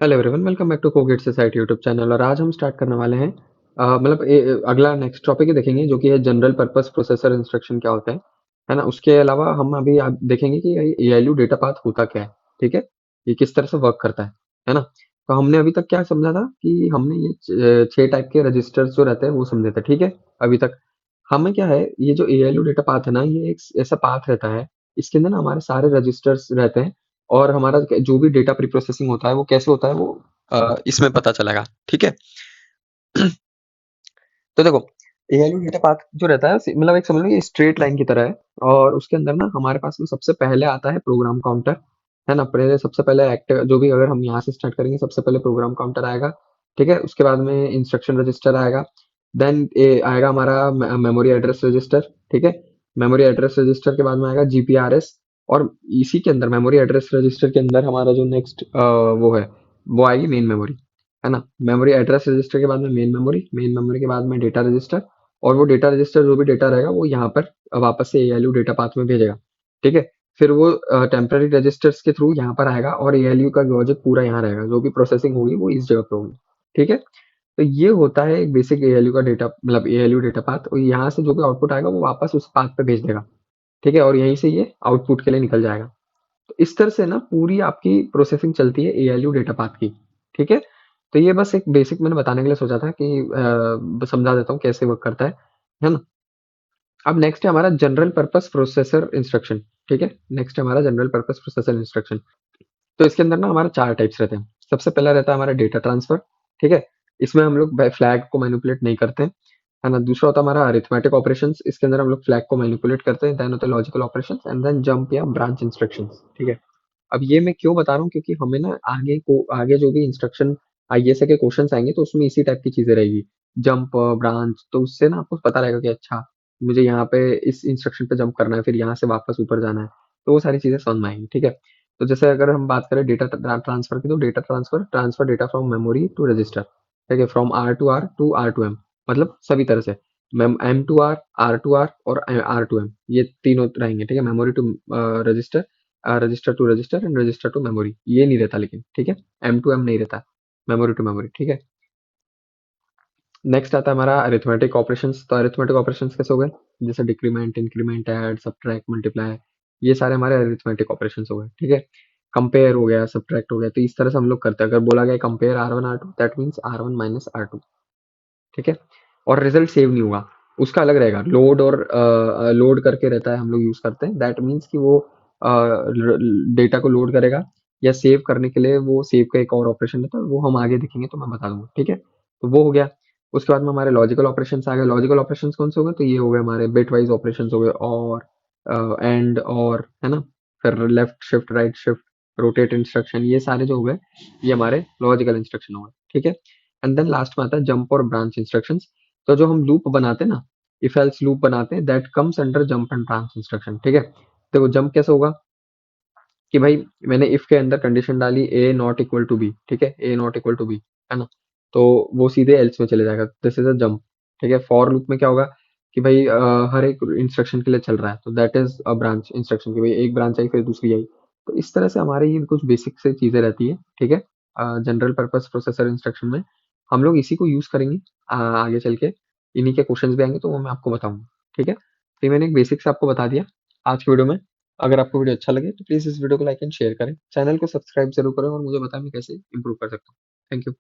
Hello everyone, welcome back to Cogate society YouTube channel. और आज हम स्टार्ट करने वाले हैं अगला नेक्स्ट टॉपिक ही देखेंगे जो कि है जनरल पर्पस प्रोसेसर इंस्ट्रक्शन क्या होता है ना। उसके अलावा हम अभी आप देखेंगे कि एएलयू डेटा पाथ होता क्या है। ठीक है, ये किस तरह से वर्क करता है ना। तो हमने अभी तक क्या समझा था कि हमने ये 6 टाइप के रजिस्टर्स जो रहते हैं वो समझे थे। ठीक है, अभी तक हमें क्या है, ये जो एएलयू डेटा पाथ है ना, ये एक ऐसा पाथ रहता है, इसके अंदर ना हमारे सारे रजिस्टर्स रहते हैं। और हमारा जो भी डेटा प्री प्रोसेसिंग होता है वो कैसे होता है वो इसमें पता चलेगा। ठीक है, तो देखो, एएलयू डेटा पाथ जो रहता है मतलब एक समझ लो ये स्ट्रेट लाइन की तरह है। और उसके अंदर ना हमारे पास में सबसे पहले आता है प्रोग्राम काउंटर, है ना। पहले सबसे पहले एक्टिव जो भी, अगर हम यहाँ से स्टार्ट करेंगे, सबसे पहले प्रोग्राम काउंटर आएगा। ठीक है, उसके बाद में इंस्ट्रक्शन रजिस्टर आएगा। देन आएगा हमारा मेमोरी एड्रेस रजिस्टर। ठीक है, मेमोरी एड्रेस रजिस्टर के बाद में आएगा जीपीआरएस। और इसी के अंदर मेमोरी एड्रेस रजिस्टर के अंदर हमारा जो नेक्स्ट वो है, वो आएगी मेन मेमोरी, है ना। मेमोरी एड्रेस रजिस्टर के बाद में मेन मेमोरी के बाद में डेटा रजिस्टर। और वो डेटा रजिस्टर जो भी डेटा रहेगा वो यहाँ पर वापस से एएलयू डेटा पाथ में भेजेगा। ठीक है, फिर वो टेम्पररी रजिस्टर्स के थ्रू यहाँ पर आएगा और एएलयू का लॉजिक पूरा यहाँ रहेगा, जो भी प्रोसेसिंग होगी वो इस जगह पे होगी। ठीक है, तो ये होता है एक बेसिक एएलयू का डेटा, मतलब एएलयू डेटा पाथ। और यहाँ से जो भी आउटपुट आएगा वो वापस उस पाथ पे भेज देगा। ठीक है, और यहीं से ये आउटपुट के लिए निकल जाएगा। तो इस तरह से ना पूरी आपकी प्रोसेसिंग चलती है एएलयू डेटा पाथ की। ठीक है, तो ये बस एक बेसिक मैंने बताने के लिए सोचा था कि समझा देता हूँ कैसे वर्क करता है ना। अब नेक्स्ट है हमारा जनरल पर्पस प्रोसेसर इंस्ट्रक्शन। ठीक है, नेक्स्ट है हमारा जनरल पर्पस प्रोसेसर इंस्ट्रक्शन। तो इसके अंदर ना हमारा 4 टाइप्स रहते हैं। सबसे पहला रहता है हमारा डेटा ट्रांसफर। ठीक है, इसमें हम लोग फ्लैग को मैनिपुलेट नहीं करते हैं, है ना। दूसरा होता है हमारा अरिथमेटिक ऑपरेशंस, इसके अंदर हम लोग फ्लैग को मैनिपुलेट करते हैं। देन होता है logical operations and then jump या ब्रांच इंस्ट्रक्शंस। ठीक है, अब ये मैं क्यों बता रहा हूँ, क्योंकि हमें ना आगे जो भी इंस्ट्रक्शन आईएसए के क्वेश्चंस आएंगे तो उसमें इसी टाइप की चीजें रहेगी, जंप ब्रांच। तो उससे ना आपको पता रहेगा कि अच्छा, मुझे यहाँ पे इस इंस्ट्रक्शन पे जंप करना है, फिर यहाँ से वापस ऊपर जाना है। तो वो सारी चीजें समझ में आएंगी। ठीक है, तो जैसे अगर हम बात करें डेटा ट्रांसफर की, तो data transfer transfer data from memory to register. ठीक है, from R to R to M, मतलब सभी तरह से एम टू आर और आर टू एम, ये तीनों रहेंगे। ठीक है, memory to register, register to register and register to memory, ये नहीं रहता लेकिन। ठीक है, एम टू एम नहीं रहता, मेमोरी टू मेमोरी। ठीक है, नेक्स्ट आता है हमारा अरिथमेटिक ऑपरेशंस। तो अरिथमेटिक ऑपरेशंस कैसे हो गए, जैसे decrement, increment, add, subtract, multiply, ये सारे हमारे अरिथमेटिक ऑपरेशंस हो गए। ठीक है, कंपेयर हो गया, सब्ट्रैक्ट हो गया। तो इस तरह से हम लोग करते हैं। अगर बोला गया compare R one R two, that means R one minus R two. ठीक है, और रिजल्ट सेव नहीं होगा, उसका अलग रहेगा। लोड और लोड करके रहता है, हम लोग यूज करते हैं। दैट मीन्स कि वो डेटा को लोड करेगा, या सेव करने के लिए वो सेव का एक और ऑपरेशन रहता है, वो हम आगे देखेंगे तो मैं बता दूंगा। ठीक है, तो वो हो गया। उसके बाद में हमारे लॉजिकल ऑपरेशंस आ गए। लॉजिकल ऑपरेशंस कौन से हो गए, तो ये हो गए हमारे बिट वाइज ऑपरेशंस हो गए, और एंड, और है ना। फिर left shift, right shift, rotate instruction, ये सारे जो हो गए ये हमारे लॉजिकल इंस्ट्रक्शन हो गए। ठीक है, एंड देन लास्ट में आता है जंप और ब्रांच इंस्ट्रक्शंस। तो जो हम लूप बनाते हैं ना, इफ एल्स लूप बनाते हैं, that comes under jump and branch instruction. ठीक है, देखो जंप कैसे होगा कि भाई मैंने इफ के अंदर कंडीशन डाली ए नॉट इक्वल टू बी। ठीक है, ए नॉट इक्वल टू बी, है ना। तो वो सीधे एल्स में चले जाएगा, दिस इज अ जंप। ठीक है, फॉर लूप में क्या होगा कि भाई हर एक इंस्ट्रक्शन के लिए चल रहा है, तो that is a branch instruction की भाई एक ब्रांच आई फिर दूसरी आई। तो इस तरह से हमारे ये कुछ बेसिक से चीजें रहती है। ठीक है, जनरल पर्पस प्रोसेसर इंस्ट्रक्शन में हम लोग इसी को यूज करेंगे आगे चल के। इन्हीं के क्वेश्चंस भी आएंगे तो वो मैं आपको बताऊंगा। ठीक है, तो ये मैंने एक बेसिक से आपको बता दिया आज की वीडियो में। अगर आपको वीडियो अच्छा लगे तो प्लीज इस वीडियो को लाइक एंड शेयर करें, चैनल को सब्सक्राइब जरूर करें, और मुझे बताएं मैं कैसे इंप्रूव कर सकता हूँ। Thank you.